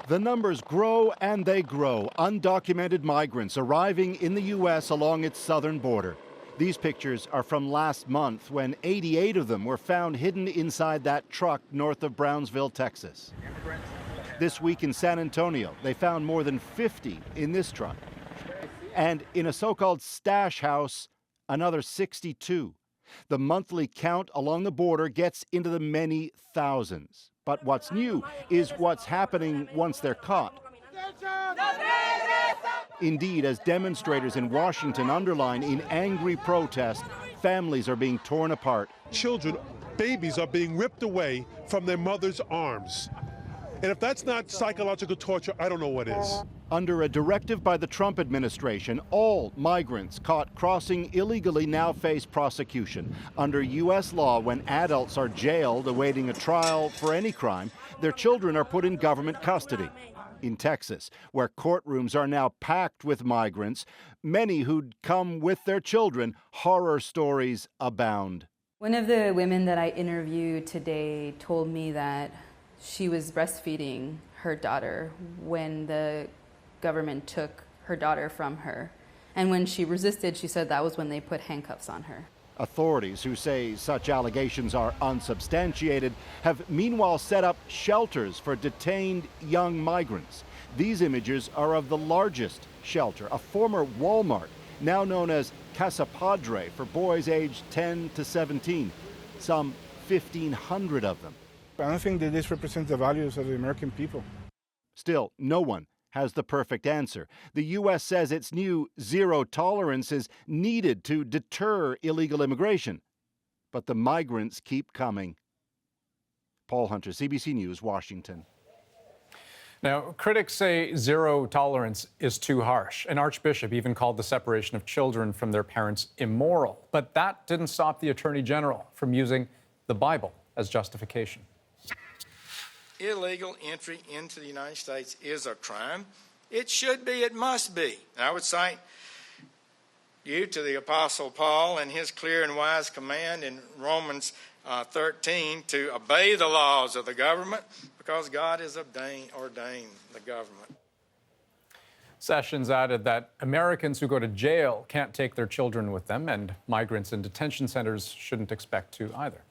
The numbers grow and they grow. Undocumented migrants arriving in the U.S. along its southern border. These pictures are from last month when 88 of them were found hidden inside that truck north of Brownsville, Texas. This week in San Antonio, they found more than 50 in this truck. And in a so-called stash house, another 62. The monthly count along the border gets into the many thousands. But what's new is what's happening once they're caught. Indeed, as demonstrators in Washington underline in angry protest, families are being torn apart. Children, babies are being ripped away from their mother's arms. And if that's not psychological torture, I don't know what is. Under a directive by the Trump administration, all migrants caught crossing illegally now face prosecution. Under U.S. law, when adults are jailed awaiting a trial for any crime, their children are put in government custody. In Texas, where courtrooms are now packed with migrants, many who'd come with their children, horror stories abound. One of the women that I interviewed today told me that she was breastfeeding her daughter when the government took her daughter from her. And when she resisted, she said that was when they put handcuffs on her. Authorities, who say such allegations are unsubstantiated, have meanwhile set up shelters for detained young migrants. These images are of the largest shelter, a former Walmart, now known as Casa Padre for boys aged 10 to 17. Some 1,500 of them. I don't think that this represents the values of the American people. Still, no one has the perfect answer. The U.S. says its new zero tolerance is needed to deter illegal immigration. But the migrants keep coming. Paul Hunter, CBC News, Washington. Now, critics say zero tolerance is too harsh. An archbishop even called the separation of children from their parents immoral. But that didn't stop the Attorney General from using the Bible as justification. Illegal entry into the United States is a crime. It should be, it must be. And I would cite you to the Apostle Paul and his clear and wise command in Romans 13 to obey the laws of the government because God has ordained the government. Sessions added that Americans who go to jail can't take their children with them, and migrants in detention centers shouldn't expect to either.